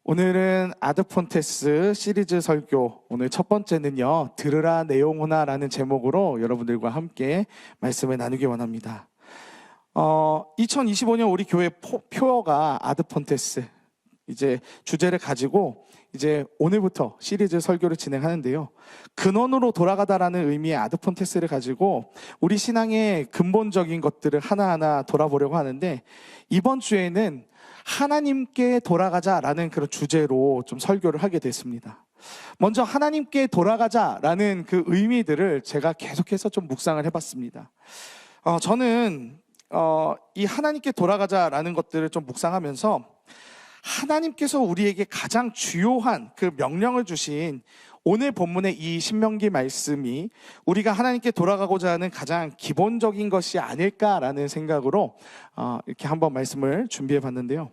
오늘은 아드폰테스 시리즈 설교, 오늘 첫 번째는요, 들으라 내용호나 라는 제목으로 여러분들과 함께 말씀을 나누기 원합니다. 2025년 우리 교회 표어가 아드폰테스, 이제 주제를 가지고 이제 오늘부터 시리즈 설교를 진행하는데요. 근원으로 돌아가다라는 의미의 아드폰테스를 가지고 우리 신앙의 근본적인 것들을 하나하나 돌아보려고 하는데, 이번 주에는 하나님께 돌아가자라는 그런 주제로 좀 설교를 하게 됐습니다. 먼저 하나님께 돌아가자라는 그 의미들을 제가 계속해서 좀 묵상을 해봤습니다. 저는 이 하나님께 돌아가자라는 것들을 좀 묵상하면서 하나님께서 우리에게 가장 주요한 그 명령을 주신 오늘 본문의 이 신명기 말씀이 우리가 하나님께 돌아가고자 하는 가장 기본적인 것이 아닐까라는 생각으로 이렇게 한번 말씀을 준비해 봤는데요.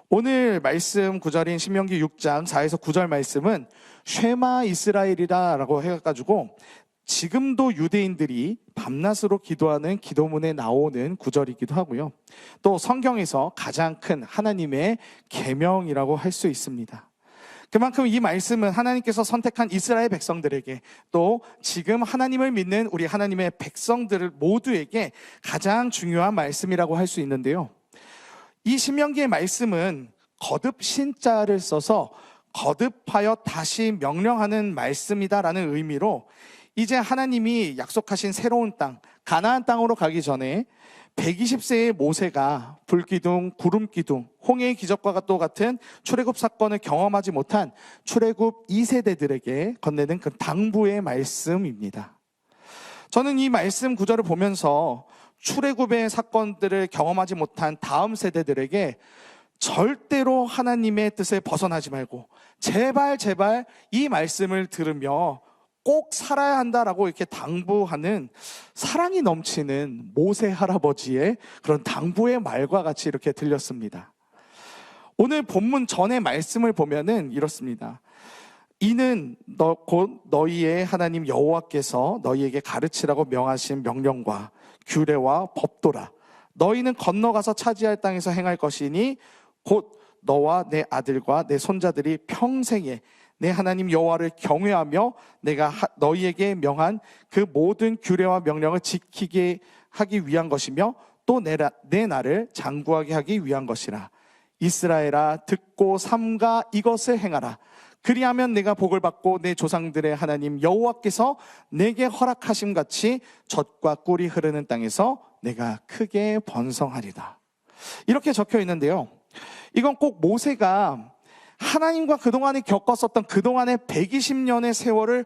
오늘 말씀 구절인 신명기 6장 4에서 9절 말씀은 쉐마 이스라엘이라고 해가지고 지금도 유대인들이 밤낮으로 기도하는 기도문에 나오는 구절이기도 하고요. 또 성경에서 가장 큰 하나님의 계명이라고 할 수 있습니다. 그만큼 이 말씀은 하나님께서 선택한 이스라엘 백성들에게, 또 지금 하나님을 믿는 우리 하나님의 백성들 모두에게 가장 중요한 말씀이라고 할 수 있는데요. 이 신명기의 말씀은 거듭 신자를 써서 거듭하여 다시 명령하는 말씀이다라는 의미로, 이제 하나님이 약속하신 새로운 땅, 가나안 땅으로 가기 전에 120세의 모세가 불기둥, 구름기둥, 홍해의 기적과 또 같은 출애굽 사건을 경험하지 못한 출애굽 2세대들에게 건네는 그 당부의 말씀입니다. 저는 이 말씀 구절을 보면서 출애굽의 사건들을 경험하지 못한 다음 세대들에게 절대로 하나님의 뜻에 벗어나지 말고 제발 이 말씀을 들으며 꼭 살아야 한다라고 이렇게 당부하는 사랑이 넘치는 모세 할아버지의 그런 당부의 말과 같이 이렇게 들렸습니다. 오늘 본문 전의 말씀을 보면은 이렇습니다. 이는 곧 너희의 하나님 여호와께서 너희에게 가르치라고 명하신 명령과 규례와 법도라. 너희는 건너가서 차지할 땅에서 행할 것이니 곧 너와 내 아들과 내 손자들이 평생에 내 하나님 여호와를 경외하며 내가 너희에게 명한 그 모든 규례와 명령을 지키게 하기 위한 것이며 또 내 나를 장구하게 하기 위한 것이라. 이스라엘아, 듣고 삼가 이것을 행하라. 그리하면 내가 복을 받고 내 조상들의 하나님 여호와께서 내게 허락하심 같이 젖과 꿀이 흐르는 땅에서 내가 크게 번성하리다. 이렇게 적혀 있는데요. 이건 꼭 모세가 하나님과 그동안에 겪었었던 그동안의 120년의 세월을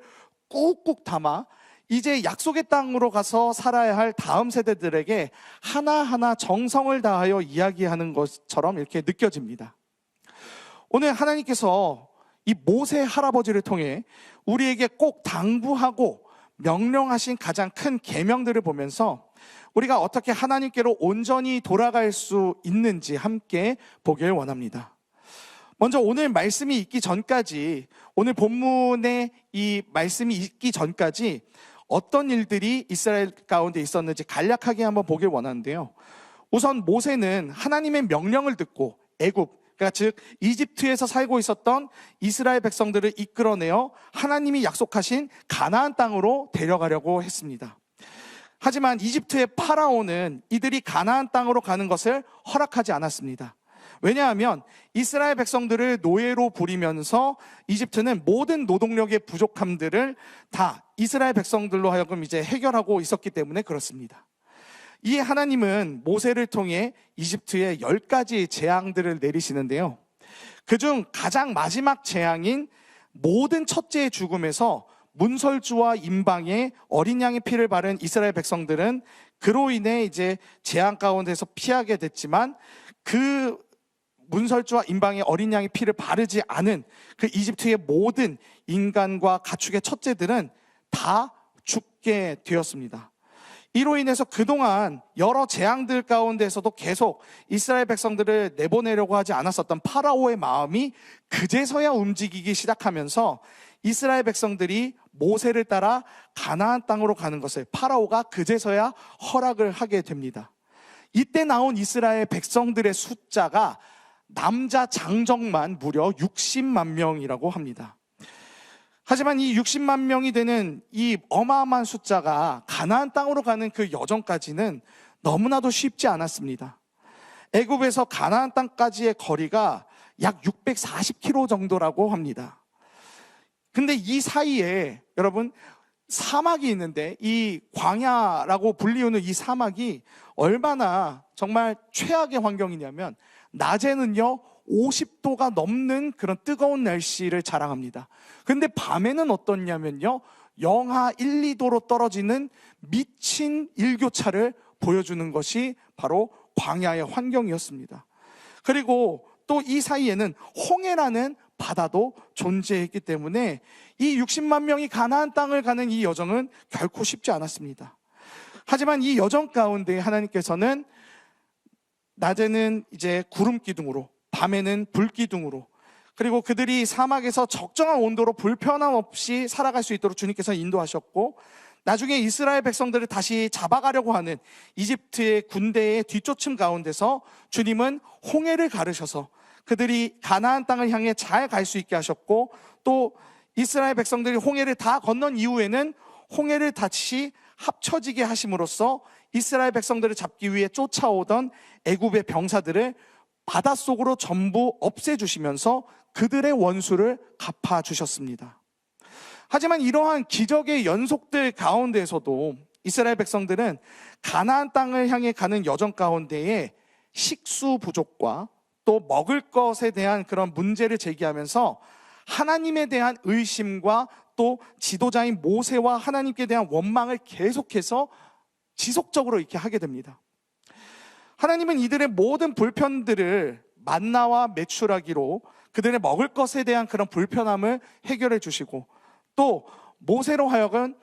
꾹꾹 담아 이제 약속의 땅으로 가서 살아야 할 다음 세대들에게 하나하나 정성을 다하여 이야기하는 것처럼 이렇게 느껴집니다. 오늘 하나님께서 이 모세 할아버지를 통해 우리에게 꼭 당부하고 명령하신 가장 큰 계명들을 보면서 우리가 어떻게 하나님께로 온전히 돌아갈 수 있는지 함께 보길 원합니다. 먼저 오늘 말씀이 있기 전까지, 오늘 본문의 이 말씀이 있기 전까지 어떤 일들이 이스라엘 가운데 있었는지 간략하게 한번 보길 원하는데요. 우선 모세는 하나님의 명령을 듣고 그러니까 즉 이집트에서 살고 있었던 이스라엘 백성들을 이끌어내어 하나님이 약속하신 가나안 땅으로 데려가려고 했습니다. 하지만 이집트의 파라오는 이들이 가나안 땅으로 가는 것을 허락하지 않았습니다. 왜냐하면 이스라엘 백성들을 노예로 부리면서 이집트는 모든 노동력의 부족함들을 다 이스라엘 백성들로 하여금 이제 해결하고 있었기 때문에 그렇습니다. 이에 하나님은 모세를 통해 이집트에 10가지 재앙들을 내리시는데요. 그중 가장 마지막 재앙인 모든 첫째의 죽음에서 문설주와 임방에 어린 양의 피를 바른 이스라엘 백성들은 그로 인해 이제 재앙 가운데서 피하게 됐지만, 그 문설주와 임방의 어린 양의 피를 바르지 않은 그 이집트의 모든 인간과 가축의 첫째들은 다 죽게 되었습니다. 이로 인해서 그동안 여러 재앙들 가운데서도 계속 이스라엘 백성들을 내보내려고 하지 않았었던 파라오의 마음이 그제서야 움직이기 시작하면서 이스라엘 백성들이 모세를 따라 가나안 땅으로 가는 것을 파라오가 그제서야 허락을 하게 됩니다. 이때 나온 이스라엘 백성들의 숫자가 남자 장정만 무려 60만 명이라고 합니다. 하지만 이 60만 명이 되는 이 어마어마한 숫자가 가나안 땅으로 가는 그 여정까지는 너무나도 쉽지 않았습니다. 애굽에서 가나안 땅까지의 거리가 약 640km 정도라고 합니다. 근데 이 사이에 여러분 사막이 있는데, 이 광야라고 불리우는 이 사막이 얼마나 정말 최악의 환경이냐면, 낮에는요 50도가 넘는 그런 뜨거운 날씨를 자랑합니다. 근데 밤에는 어떻냐면요, 영하 1, 2도로 떨어지는 미친 일교차를 보여주는 것이 바로 광야의 환경이었습니다. 그리고 또 이 사이에는 홍해라는 바다도 존재했기 때문에 이 60만 명이 가나안 땅을 가는 이 여정은 결코 쉽지 않았습니다. 하지만 이 여정 가운데 하나님께서는 낮에는 이제 구름 기둥으로, 밤에는 불 기둥으로, 그리고 그들이 사막에서 적정한 온도로 불편함 없이 살아갈 수 있도록 주님께서 인도하셨고, 나중에 이스라엘 백성들을 다시 잡아가려고 하는 이집트의 군대의 뒤쫓음 가운데서 주님은 홍해를 가르셔서 그들이 가나안 땅을 향해 잘 갈 수 있게 하셨고, 또 이스라엘 백성들이 홍해를 다 건넌 이후에는 홍해를 다시 합쳐지게 하심으로써 이스라엘 백성들을 잡기 위해 쫓아오던 애굽의 병사들을 바닷속으로 전부 없애주시면서 그들의 원수를 갚아주셨습니다. 하지만 이러한 기적의 연속들 가운데에서도 이스라엘 백성들은 가나안 땅을 향해 가는 여정 가운데에 식수 부족과 또 먹을 것에 대한 그런 문제를 제기하면서 하나님에 대한 의심과 또 지도자인 모세와 하나님께 대한 원망을 계속해서 지속적으로 이렇게 하게 됩니다. 하나님은 이들의 모든 불편들을 만나와 메추라기로 그들의 먹을 것에 대한 그런 불편함을 해결해 주시고, 또 모세로 하여금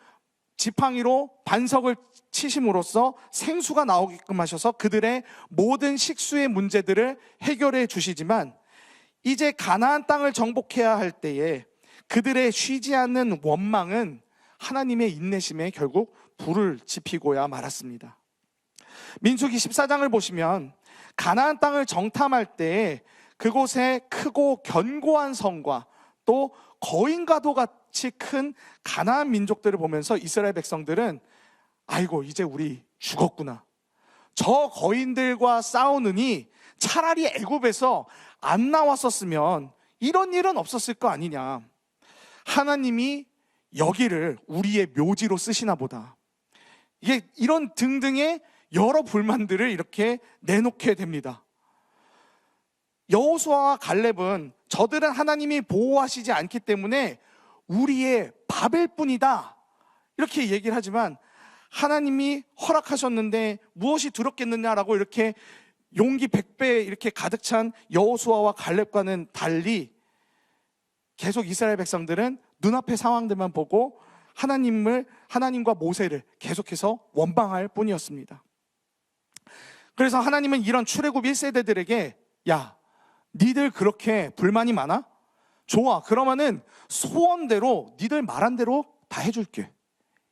지팡이로 반석을 치심으로써 생수가 나오게끔 하셔서 그들의 모든 식수의 문제들을 해결해 주시지만, 이제 가나안 땅을 정복해야 할 때에 그들의 쉬지 않는 원망은 하나님의 인내심에 결국 불을 지피고야 말았습니다. 민수기 14장을 보시면 가나안 땅을 정탐할 때 그곳에 크고 견고한 성과 또 거인과도 같이 큰 가나안 민족들을 보면서 이스라엘 백성들은 아이고 이제 우리 죽었구나, 저 거인들과 싸우느니 차라리 애굽에서 안 나왔었으면 이런 일은 없었을 거 아니냐, 하나님이 여기를 우리의 묘지로 쓰시나 보다, 이게 이런 등등의 여러 불만들을 이렇게 내놓게 됩니다. 여호수아와 갈렙은 저들은 하나님이 보호하시지 않기 때문에 우리의 밥일 뿐이다 이렇게 얘기를 하지만, 하나님이 허락하셨는데 무엇이 두렵겠느냐라고 이렇게 용기 100배 이렇게 가득 찬 여호수아와 갈렙과는 달리 계속 이스라엘 백성들은 눈앞의 상황들만 보고 하나님과 모세를 계속해서 원망할 뿐이었습니다. 그래서 하나님은 이런 출애굽 1세대들에게 야, 니들 그렇게 불만이 많아? 좋아, 그러면은 소원대로 니들 말한 대로 다 해줄게,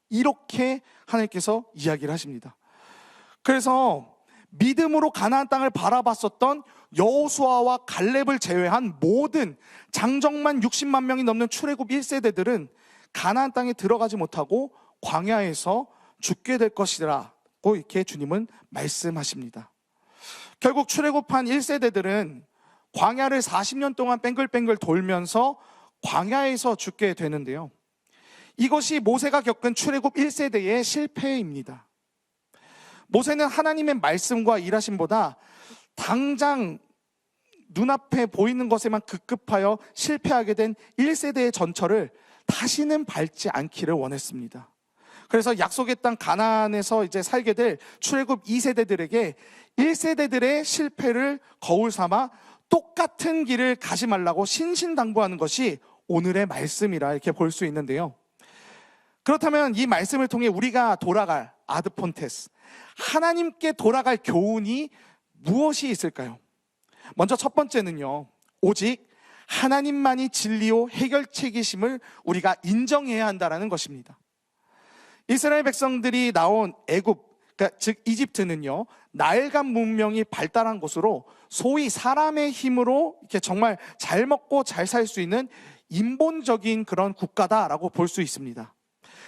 이렇게 하나님께서 이야기를 하십니다. 그래서 믿음으로 가나안 땅을 바라봤었던 여호수아와 갈렙을 제외한 모든 장정만 60만 명이 넘는 출애굽 1세대들은 가나안 땅에 들어가지 못하고 광야에서 죽게 될 것이라고 이렇게 주님은 말씀하십니다. 결국 출애굽한 1세대들은 광야를 40년 동안 뺑글뺑글 돌면서 광야에서 죽게 되는데요, 이것이 모세가 겪은 출애굽 1세대의 실패입니다. 모세는 하나님의 말씀과 일하심보다 당장 눈앞에 보이는 것에만 급급하여 실패하게 된 1세대의 전철을 다시는 밟지 않기를 원했습니다. 그래서 약속의 땅 가나안에서 이제 살게 될 출애굽 2세대들에게 1세대들의 실패를 거울 삼아 똑같은 길을 가지 말라고 신신당부하는 것이 오늘의 말씀이라 이렇게 볼 수 있는데요, 그렇다면 이 말씀을 통해 우리가 돌아갈 아드폰테스, 하나님께 돌아갈 교훈이 무엇이 있을까요? 먼저 첫 번째는요, 오직 하나님만이 진리요 해결책이심을 우리가 인정해야 한다는 것입니다. 이스라엘 백성들이 나온 애굽, 그러니까 즉 이집트는요, 나일강 문명이 발달한 곳으로 소위 사람의 힘으로 이렇게 정말 잘 먹고 잘 살 수 있는 인본적인 그런 국가다라고 볼 수 있습니다.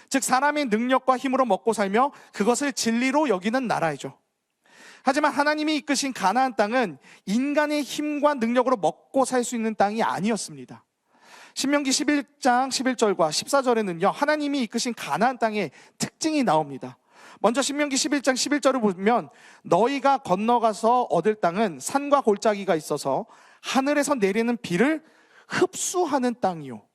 즉 사람의 능력과 힘으로 먹고 살며 그것을 진리로 여기는 나라이죠. 하지만 하나님이 이끄신 가나안 땅은 인간의 힘과 능력으로 먹고 살 수 있는 땅이 아니었습니다. 신명기 11장 11절과 14절에는요, 하나님이 이끄신 가나안 땅의 특징이 나옵니다. 먼저 신명기 11장 11절을 보면 너희가 건너가서 얻을 땅은 산과 골짜기가 있어서 하늘에서 내리는 비를 흡수하는 땅이요.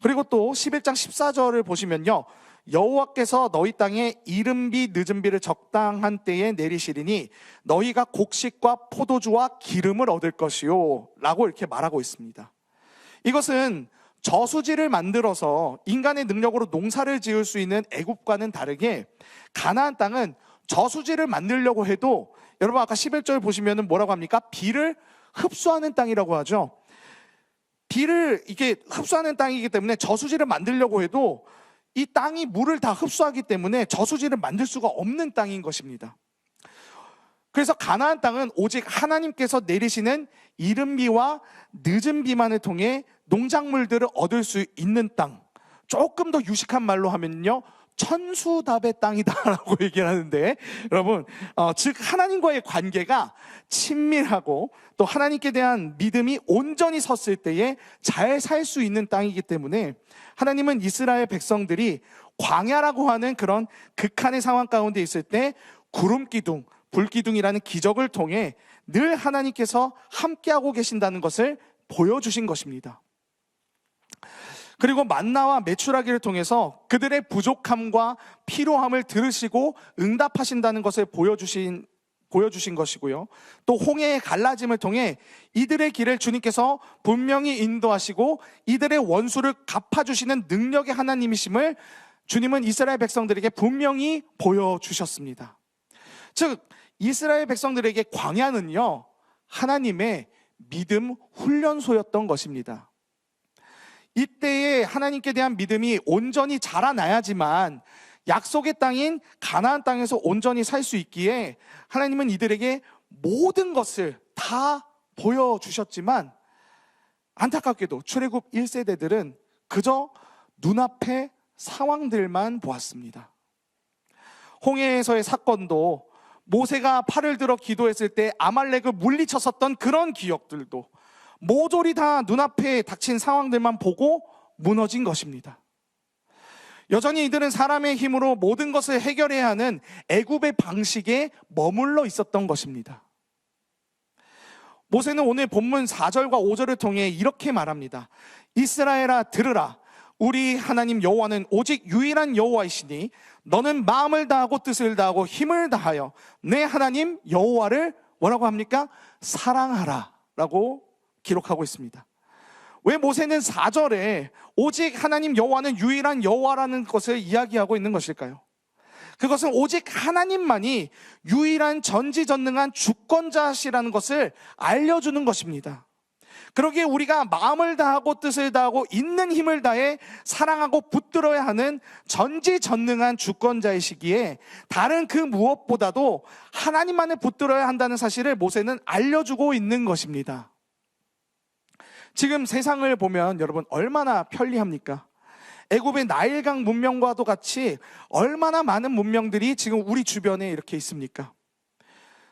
그리고 또 11장 14절을 보시면요, 여호와께서 너희 땅에 이른 비 늦은 비를 적당한 때에 내리시리니 너희가 곡식과 포도주와 기름을 얻을 것이요 라고 이렇게 말하고 있습니다. 이것은 저수지를 만들어서 인간의 능력으로 농사를 지을 수 있는 애굽과는 다르게 가나안 땅은 저수지를 만들려고 해도, 여러분 아까 11절 보시면 뭐라고 합니까? 비를 흡수하는 땅이라고 하죠. 비를 이게 흡수하는 땅이기 때문에 저수지를 만들려고 해도 이 땅이 물을 다 흡수하기 때문에 저수지를 만들 수가 없는 땅인 것입니다. 그래서 가나안 땅은 오직 하나님께서 내리시는 이른 비와 늦은 비만을 통해 농작물들을 얻을 수 있는 땅, 조금 더 유식한 말로 하면요, 천수답의 땅이다라고 얘기를 하는데, 여러분 즉 하나님과의 관계가 친밀하고 또 하나님께 대한 믿음이 온전히 섰을 때에 잘 살 수 있는 땅이기 때문에 하나님은 이스라엘 백성들이 광야라고 하는 그런 극한의 상황 가운데 있을 때 구름기둥, 불기둥이라는 기적을 통해 늘 하나님께서 함께하고 계신다는 것을 보여주신 것입니다. 그리고 만나와 메추라기를 통해서 그들의 부족함과 필요함을 들으시고 응답하신다는 것을 보여주신 것이고요. 또 홍해의 갈라짐을 통해 이들의 길을 주님께서 분명히 인도하시고 이들의 원수를 갚아주시는 능력의 하나님이심을 주님은 이스라엘 백성들에게 분명히 보여주셨습니다. 즉 이스라엘 백성들에게 광야는요, 하나님의 믿음 훈련소였던 것입니다. 이때에 하나님께 대한 믿음이 온전히 자라나야지만 약속의 땅인 가나안 땅에서 온전히 살 수 있기에 하나님은 이들에게 모든 것을 다 보여주셨지만 안타깝게도 출애굽 1세대들은 그저 눈앞의 상황들만 보았습니다. 홍해에서의 사건도, 모세가 팔을 들어 기도했을 때 아말렉을 물리쳤었던 그런 기억들도 모조리 다 눈앞에 닥친 상황들만 보고 무너진 것입니다. 여전히 이들은 사람의 힘으로 모든 것을 해결해야 하는 애굽의 방식에 머물러 있었던 것입니다. 모세는 오늘 본문 4절과 5절을 통해 이렇게 말합니다. 이스라엘아 들으라, 우리 하나님 여호와는 오직 유일한 여호와이시니 너는 마음을 다하고 뜻을 다하고 힘을 다하여 내 하나님 여호와를 뭐라고 합니까? 사랑하라 라고 기록하고 있습니다. 왜 모세는 4절에 오직 하나님 여호와는 유일한 여호와라는 것을 이야기하고 있는 것일까요? 그것은 오직 하나님만이 유일한 전지전능한 주권자시라는 것을 알려주는 것입니다. 그러기에 우리가 마음을 다하고 뜻을 다하고 있는 힘을 다해 사랑하고 붙들어야 하는 전지전능한 주권자이시기에 다른 그 무엇보다도 하나님만을 붙들어야 한다는 사실을 모세는 알려주고 있는 것입니다. 지금 세상을 보면 여러분 얼마나 편리합니까? 애굽의 나일강 문명과도 같이 얼마나 많은 문명들이 지금 우리 주변에 이렇게 있습니까?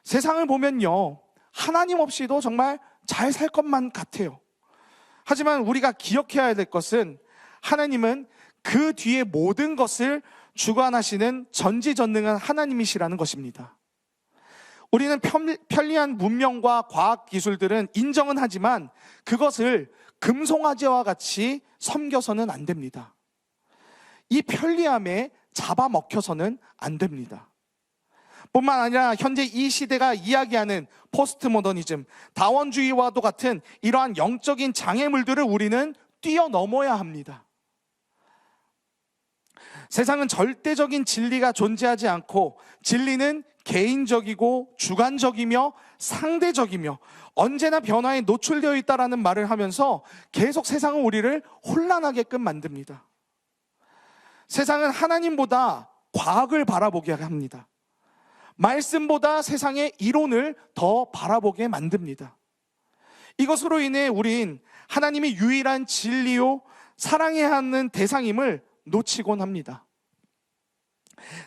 세상을 보면요, 하나님 없이도 정말 잘 살 것만 같아요. 하지만 우리가 기억해야 될 것은 하나님은 그 뒤에 모든 것을 주관하시는 전지전능한 하나님이시라는 것입니다. 우리는 편리한 문명과 과학 기술들은 인정은 하지만 그것을 금송아지와 같이 섬겨서는 안 됩니다. 이 편리함에 잡아먹혀서는 안 됩니다. 뿐만 아니라 현재 이 시대가 이야기하는 포스트 모더니즘, 다원주의와도 같은 이러한 영적인 장애물들을 우리는 뛰어넘어야 합니다. 세상은 절대적인 진리가 존재하지 않고 진리는 개인적이고 주관적이며 상대적이며 언제나 변화에 노출되어 있다라는 말을 하면서 계속 세상은 우리를 혼란하게끔 만듭니다. 세상은 하나님보다 과학을 바라보게 합니다. 말씀보다 세상의 이론을 더 바라보게 만듭니다. 이것으로 인해 우린 하나님이 유일한 진리요 사랑해야 하는 대상임을 놓치곤 합니다.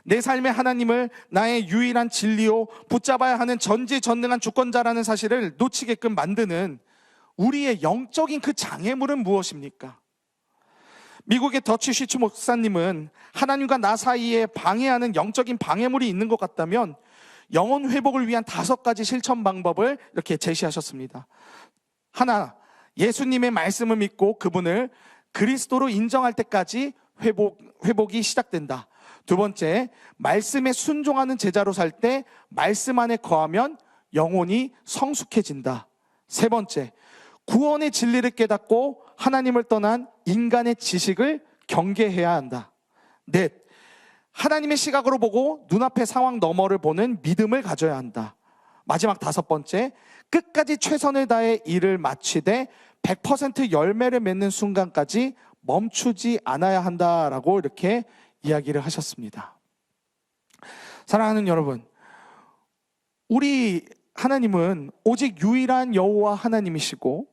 내 삶의 하나님을 나의 유일한 진리요 붙잡아야 하는 전지전능한 주권자라는 사실을 놓치게끔 만드는 우리의 영적인 그 장애물은 무엇입니까? 미국의 더치 쉬츠 목사님은 하나님과 나 사이에 방해하는 영적인 방해물이 있는 것 같다면 영혼 회복을 위한 5가지 실천 방법을 이렇게 제시하셨습니다. 하나, 예수님의 말씀을 믿고 그분을 그리스도로 인정할 때까지 회복이 시작된다. 두 번째, 말씀에 순종하는 제자로 살 때 말씀 안에 거하면 영혼이 성숙해진다. 세 번째, 구원의 진리를 깨닫고 하나님을 떠난 인간의 지식을 경계해야 한다. 넷, 하나님의 시각으로 보고 눈앞의 상황 너머를 보는 믿음을 가져야 한다. 마지막 5번째, 끝까지 최선을 다해 일을 마치되 100% 열매를 맺는 순간까지 멈추지 않아야 한다라고 이렇게 이야기를 하셨습니다. 사랑하는 여러분, 우리 하나님은 오직 유일한 여호와 하나님이시고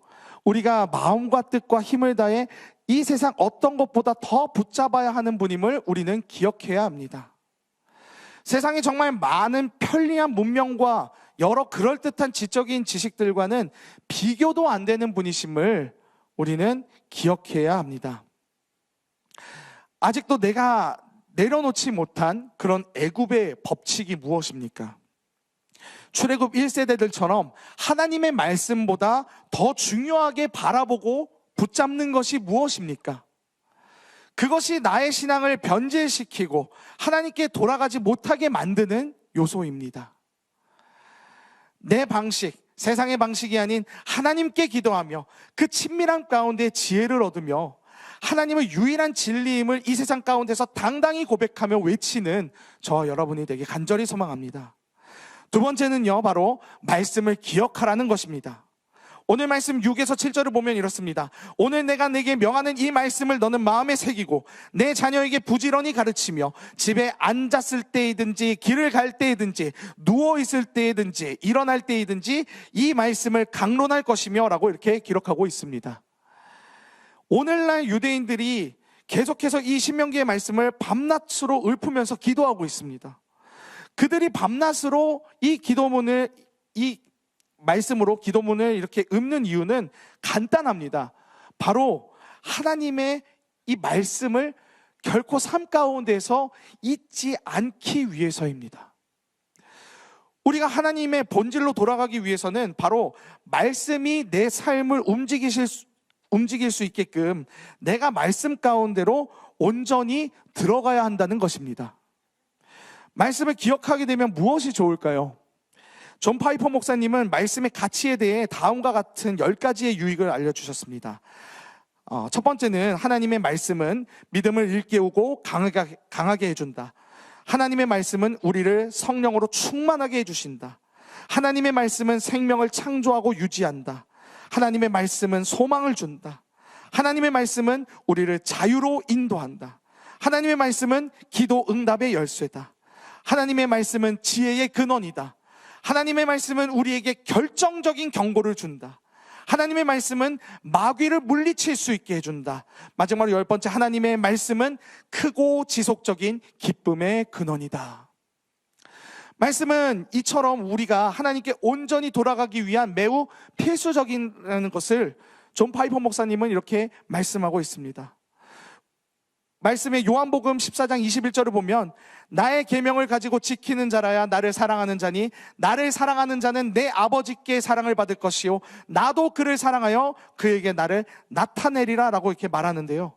우리가 마음과 뜻과 힘을 다해 이 세상 어떤 것보다 더 붙잡아야 하는 분임을 우리는 기억해야 합니다. 세상에 정말 많은 편리한 문명과 여러 그럴듯한 지적인 지식들과는 비교도 안 되는 분이심을 우리는 기억해야 합니다. 아직도 내가 내려놓지 못한 그런 애굽의 법칙이 무엇입니까? 출애굽 1세대들처럼 하나님의 말씀보다 더 중요하게 바라보고 붙잡는 것이 무엇입니까? 그것이 나의 신앙을 변질시키고 하나님께 돌아가지 못하게 만드는 요소입니다. 내 방식, 세상의 방식이 아닌 하나님께 기도하며 그 친밀함 가운데 지혜를 얻으며 하나님의 유일한 진리임을 이 세상 가운데서 당당히 고백하며 외치는 저와 여러분이 되게 간절히 소망합니다. 두 번째는요, 바로 말씀을 기억하라는 것입니다. 오늘 말씀 6에서 7절을 보면 이렇습니다. 오늘 내가 내게 명하는 이 말씀을 너는 마음에 새기고 내 자녀에게 부지런히 가르치며 집에 앉았을 때이든지 길을 갈 때이든지 누워있을 때이든지 일어날 때이든지 이 말씀을 강론할 것이며 라고 이렇게 기록하고 있습니다. 오늘날 유대인들이 계속해서 이 신명기의 말씀을 밤낮으로 읊으면서 기도하고 있습니다. 그들이 밤낮으로 이 말씀으로 기도문을 이렇게 읊는 이유는 간단합니다. 바로 하나님의 이 말씀을 결코 삶 가운데서 잊지 않기 위해서입니다. 우리가 하나님의 본질로 돌아가기 위해서는 바로 말씀이 내 삶을 움직일 수 있게끔 내가 말씀 가운데로 온전히 들어가야 한다는 것입니다. 말씀을 기억하게 되면 무엇이 좋을까요? 존 파이퍼 목사님은 말씀의 가치에 대해 다음과 같은 10가지의 유익을 알려주셨습니다. 첫 번째는 하나님의 말씀은 믿음을 일깨우고 강하게 해준다. 하나님의 말씀은 우리를 성령으로 충만하게 해주신다. 하나님의 말씀은 생명을 창조하고 유지한다. 하나님의 말씀은 소망을 준다. 하나님의 말씀은 우리를 자유로 인도한다. 하나님의 말씀은 기도 응답의 열쇠다. 하나님의 말씀은 지혜의 근원이다. 하나님의 말씀은 우리에게 결정적인 경고를 준다. 하나님의 말씀은 마귀를 물리칠 수 있게 해준다. 마지막으로 10번째, 하나님의 말씀은 크고 지속적인 기쁨의 근원이다. 말씀은 이처럼 우리가 하나님께 온전히 돌아가기 위한 매우 필수적인 것을 존 파이퍼 목사님은 이렇게 말씀하고 있습니다. 말씀의 요한복음 14장 21절을 보면 나의 계명을 가지고 지키는 자라야 나를 사랑하는 자니 나를 사랑하는 자는 내 아버지께 사랑을 받을 것이요 나도 그를 사랑하여 그에게 나를 나타내리라 라고 이렇게 말하는데요,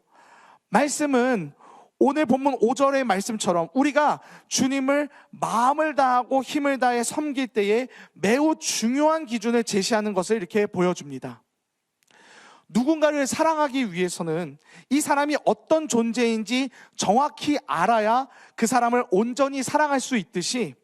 말씀은 오늘 본문 5절의 말씀처럼 우리가 주님을 마음을 다하고 힘을 다해 섬길 때에 매우 중요한 기준을 제시하는 것을 이렇게 보여줍니다. 누군가를 사랑하기 위해서는 이 사람이 어떤 존재인지 정확히 알아야 그 사람을 온전히 사랑할 수 있듯이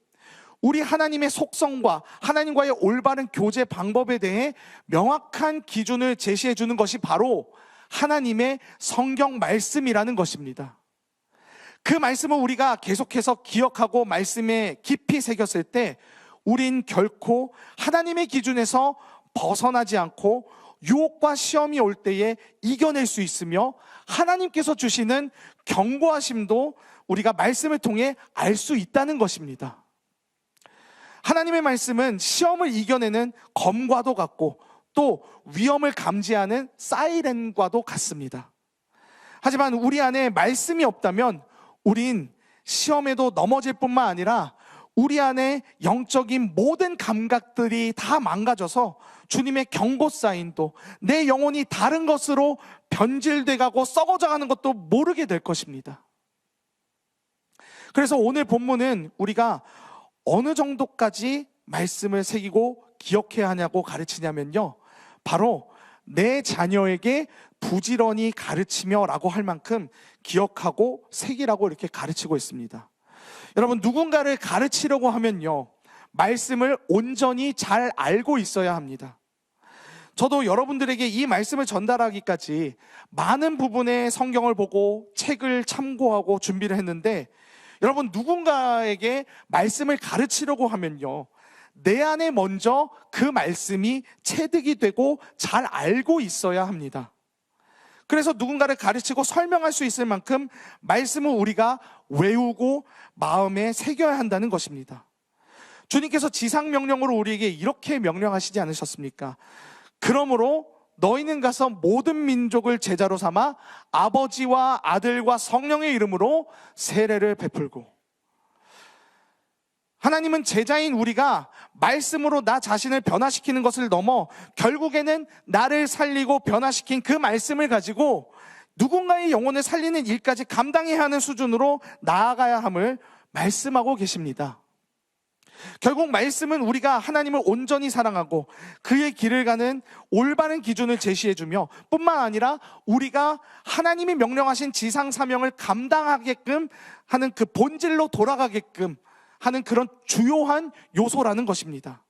우리 하나님의 속성과 하나님과의 올바른 교제 방법에 대해 명확한 기준을 제시해 주는 것이 바로 하나님의 성경 말씀이라는 것입니다. 그 말씀을 우리가 계속해서 기억하고 말씀에 깊이 새겼을 때 우린 결코 하나님의 기준에서 벗어나지 않고 유혹과 시험이 올 때에 이겨낼 수 있으며 하나님께서 주시는 경고하심도 우리가 말씀을 통해 알 수 있다는 것입니다. 하나님의 말씀은 시험을 이겨내는 검과도 같고 또 위험을 감지하는 사이렌과도 같습니다. 하지만 우리 안에 말씀이 없다면 우린 시험에도 넘어질 뿐만 아니라 우리 안에 영적인 모든 감각들이 다 망가져서 주님의 경고 사인도 내 영혼이 다른 것으로 변질돼가고 썩어져가는 것도 모르게 될 것입니다. 그래서 오늘 본문은 우리가 어느 정도까지 말씀을 새기고 기억해야 하냐고 가르치냐면요, 바로 내 자녀에게 부지런히 가르치며 라고 할 만큼 기억하고 새기라고 이렇게 가르치고 있습니다. 여러분, 누군가를 가르치려고 하면요, 말씀을 온전히 잘 알고 있어야 합니다. 저도 여러분들에게 이 말씀을 전달하기까지 많은 부분의 성경을 보고 책을 참고하고 준비를 했는데, 여러분, 누군가에게 말씀을 가르치려고 하면요, 내 안에 먼저 그 말씀이 체득이 되고 잘 알고 있어야 합니다. 그래서 누군가를 가르치고 설명할 수 있을 만큼 말씀을 우리가 외우고 마음에 새겨야 한다는 것입니다. 주님께서 지상명령으로 우리에게 이렇게 명령하시지 않으셨습니까? 그러므로 너희는 가서 모든 민족을 제자로 삼아 아버지와 아들과 성령의 이름으로 세례를 베풀고. 하나님은 제자인 우리가 말씀으로 나 자신을 변화시키는 것을 넘어 결국에는 나를 살리고 변화시킨 그 말씀을 가지고 누군가의 영혼을 살리는 일까지 감당해야 하는 수준으로 나아가야 함을 말씀하고 계십니다. 결국 말씀은 우리가 하나님을 온전히 사랑하고 그의 길을 가는 올바른 기준을 제시해주며 뿐만 아니라 우리가 하나님이 명령하신 지상 사명을 감당하게끔 하는 그 본질로 돌아가게끔 하는 그런 주요한 요소라는 것입니다.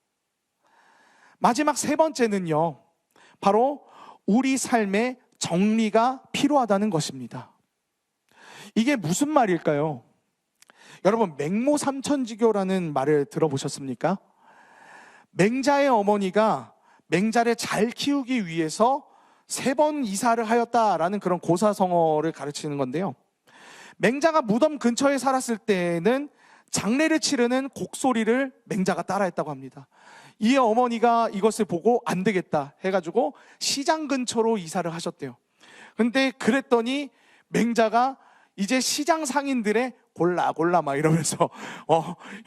마지막 세 번째는요, 바로 우리 삶에 정리가 필요하다는 것입니다. 이게 무슨 말일까요? 여러분, 맹모 삼천지교라는 말을 들어보셨습니까? 맹자의 어머니가 맹자를 잘 키우기 위해서 3번 이사를 하였다라는 그런 고사성어를 가르치는 건데요, 맹자가 무덤 근처에 살았을 때에는 장례를 치르는 곡소리를 맹자가 따라했다고 합니다. 이에 어머니가 이것을 보고 안 되겠다 해가지고 시장 근처로 이사를 하셨대요. 근데 그랬더니 맹자가 이제 시장 상인들의 골라 막 이러면서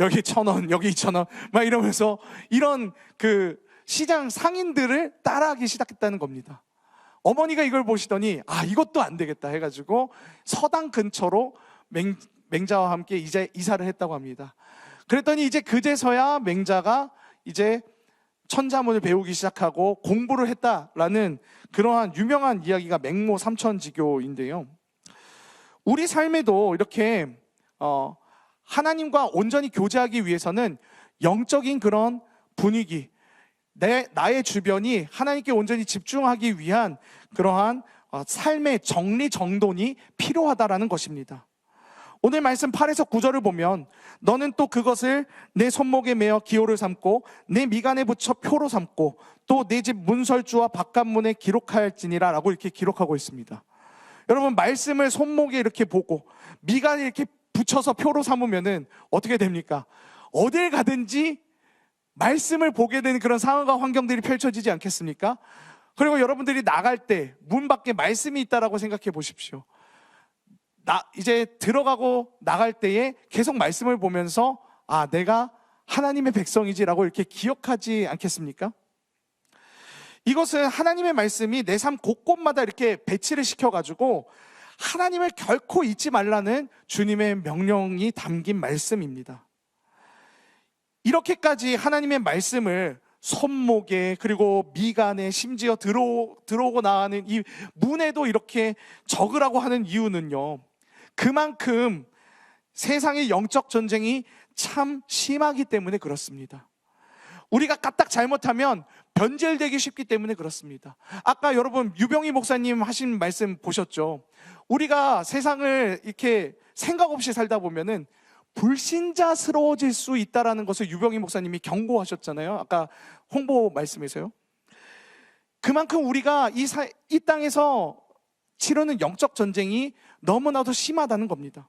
여기 1,000원 여기 2,000원 막 이러면서 이런 그 시장 상인들을 따라하기 시작했다는 겁니다. 어머니가 이걸 보시더니 이것도 안 되겠다 해가지고 서당 근처로 맹자와 함께 이제 이사를 했다고 합니다. 그랬더니 이제 그제서야 맹자가 이제 천자문을 배우기 시작하고 공부를 했다라는 그러한 유명한 이야기가 맹모 삼천지교인데요, 우리 삶에도 이렇게 하나님과 온전히 교제하기 위해서는 영적인 그런 분위기, 나의 주변이 하나님께 온전히 집중하기 위한 그러한 삶의 정리정돈이 필요하다라는 것입니다. 오늘 말씀 8에서 9절을 보면 너는 또 그것을 내 손목에 매어 기호를 삼고 내 미간에 붙여 표로 삼고 또 내 집 문설주와 바깥문에 기록할지니라 라고 이렇게 기록하고 있습니다. 여러분, 말씀을 손목에 이렇게 보고 미간에 이렇게 붙여서 표로 삼으면은 어떻게 됩니까? 어딜 가든지 말씀을 보게 되는 그런 상황과 환경들이 펼쳐지지 않겠습니까? 그리고 여러분들이 나갈 때 문 밖에 말씀이 있다라고 생각해 보십시오. 이제 들어가고 나갈 때에 계속 말씀을 보면서 내가 하나님의 백성이지라고 이렇게 기억하지 않겠습니까? 이것은 하나님의 말씀이 내 삶 곳곳마다 이렇게 배치를 시켜가지고 하나님을 결코 잊지 말라는 주님의 명령이 담긴 말씀입니다. 이렇게까지 하나님의 말씀을 손목에 그리고 미간에 심지어 들어오고 나가는 이 문에도 이렇게 적으라고 하는 이유는요, 그만큼 세상의 영적 전쟁이 참 심하기 때문에 그렇습니다. 우리가 까딱 잘못하면 변질되기 쉽기 때문에 그렇습니다. 아까 여러분 유병희 목사님 하신 말씀 보셨죠? 우리가 세상을 이렇게 생각 없이 살다 보면은 불신자스러워질 수 있다라는 것을 유병희 목사님이 경고하셨잖아요. 아까 홍보 말씀에서요. 그만큼 우리가 이 땅에서 치르는 영적 전쟁이 너무나도 심하다는 겁니다.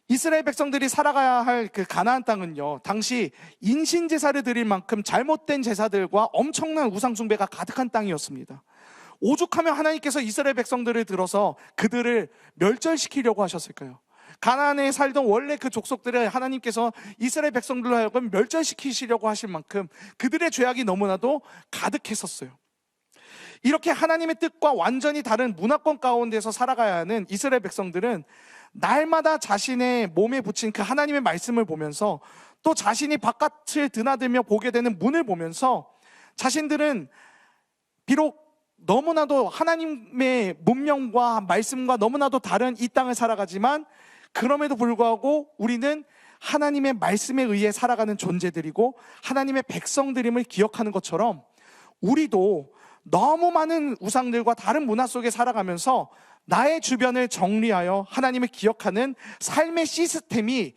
이스라엘 백성들이 살아가야 할 그 가나안 땅은요, 당시 인신제사를 드릴 만큼 잘못된 제사들과 엄청난 우상숭배가 가득한 땅이었습니다. 오죽하면 하나님께서 이스라엘 백성들을 들어서 그들을 멸절시키려고 하셨을까요? 가나안에 살던 원래 그 족속들을 하나님께서 이스라엘 백성들로 하여금 멸절시키시려고 하실 만큼 그들의 죄악이 너무나도 가득했었어요. 이렇게 하나님의 뜻과 완전히 다른 문화권 가운데서 살아가야 하는 이스라엘 백성들은 날마다 자신의 몸에 붙인 그 하나님의 말씀을 보면서, 또 자신이 바깥을 드나들며 보게 되는 문을 보면서, 자신들은 비록 너무나도 하나님의 문명과 말씀과 너무나도 다른 이 땅을 살아가지만, 그럼에도 불구하고 우리는 하나님의 말씀에 의해 살아가는 존재들이고 하나님의 백성들임을 기억하는 것처럼, 우리도 너무 많은 우상들과 다른 문화 속에 살아가면서 나의 주변을 정리하여 하나님을 기억하는 삶의 시스템이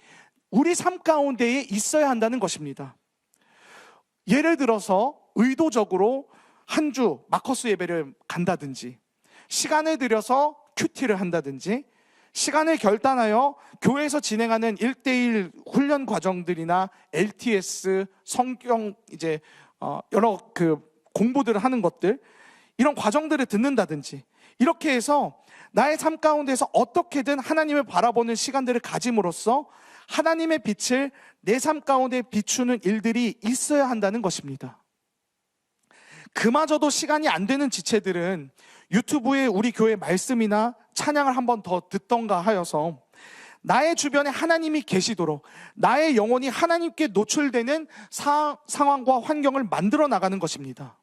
우리 삶 가운데에 있어야 한다는 것입니다. 예를 들어서 의도적으로 한 주 마커스 예배를 간다든지, 시간을 들여서 큐티를 한다든지, 시간을 결단하여 교회에서 진행하는 1:1 훈련 과정들이나 LTS, 성경 여러 공부들을 하는 것들, 이런 과정들을 듣는다든지, 이렇게 해서 나의 삶 가운데서 어떻게든 하나님을 바라보는 시간들을 가짐으로써 하나님의 빛을 내 삶 가운데 비추는 일들이 있어야 한다는 것입니다. 그마저도 시간이 안 되는 지체들은 유튜브에 우리 교회 말씀이나 찬양을 한 번 더 듣던가 하여서 나의 주변에 하나님이 계시도록 나의 영혼이 하나님께 노출되는 상황과 환경을 만들어 나가는 것입니다.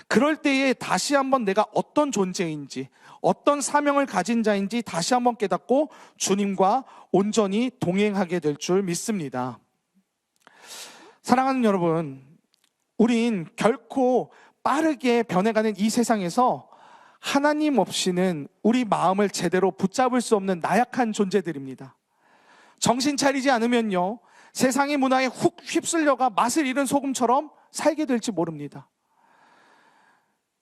그럴 때에 다시 한번 내가 어떤 존재인지, 어떤 사명을 가진 자인지 다시 한번 깨닫고 주님과 온전히 동행하게 될 줄 믿습니다. 사랑하는 여러분, 우린 결코 빠르게 변해가는 이 세상에서 하나님 없이는 우리 마음을 제대로 붙잡을 수 없는 나약한 존재들입니다. 정신 차리지 않으면요, 세상의 문화에 훅 휩쓸려가 맛을 잃은 소금처럼 살게 될지 모릅니다.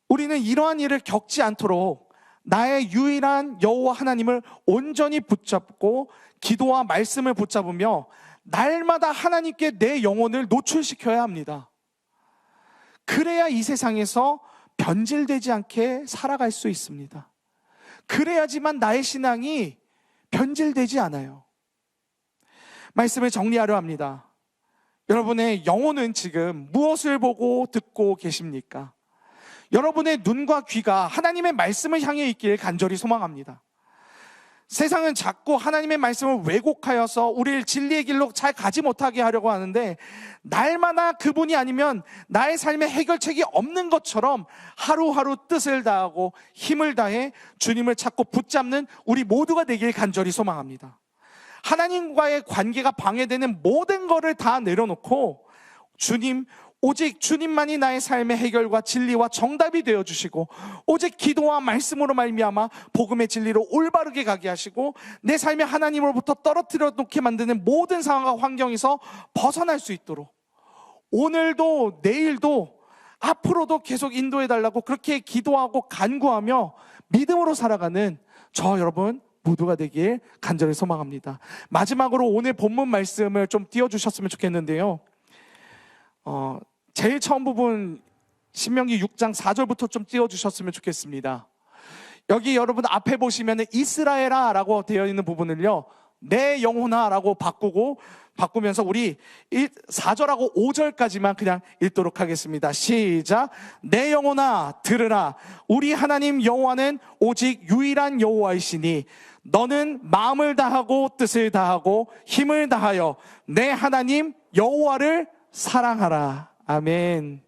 우리는 이러한 일을 겪지 않도록 나의 유일한 여호와 하나님을 온전히 붙잡고 기도와 말씀을 붙잡으며 날마다 하나님께 내 영혼을 노출시켜야 합니다. 그래야 이 세상에서 변질되지 않게 살아갈 수 있습니다. 그래야지만 나의 신앙이 변질되지 않아요. 말씀을 정리하려 합니다. 여러분의 영혼은 지금 무엇을 보고 듣고 계십니까? 여러분의 눈과 귀가 하나님의 말씀을 향해 있기를 간절히 소망합니다. 세상은 자꾸 하나님의 말씀을 왜곡하여서 우리를 진리의 길로 잘 가지 못하게 하려고 하는데, 날마다 그분이 아니면 나의 삶에 해결책이 없는 것처럼 하루하루 뜻을 다하고 힘을 다해 주님을 찾고 붙잡는 우리 모두가 되길 간절히 소망합니다. 하나님과의 관계가 방해되는 모든 것을 다 내려놓고 오직 주님만이 나의 삶의 해결과 진리와 정답이 되어주시고, 오직 기도와 말씀으로 말미암아 복음의 진리로 올바르게 가게 하시고 내 삶에 하나님으로부터 떨어뜨려 놓게 만드는 모든 상황과 환경에서 벗어날 수 있도록 오늘도 내일도 앞으로도 계속 인도해달라고 그렇게 기도하고 간구하며 믿음으로 살아가는 저 여러분 모두가 되길 간절히 소망합니다. 마지막으로 오늘 본문 말씀을 좀 띄워주셨으면 좋겠는데요, 제일 처음 부분 신명기 6장 4절부터 좀 띄워주셨으면 좋겠습니다. 여기 여러분 앞에 보시면 이스라엘아 라고 되어 있는 부분을요, 내 영혼아 라고 바꾸면서 우리 4절하고 5절까지만 그냥 읽도록 하겠습니다. 시작. 내 영혼아 들으라. 우리 하나님 여호와는 오직 유일한 여호와이시니 너는 마음을 다하고 뜻을 다하고 힘을 다하여 내 하나님 여호와를 사랑하라. 아멘.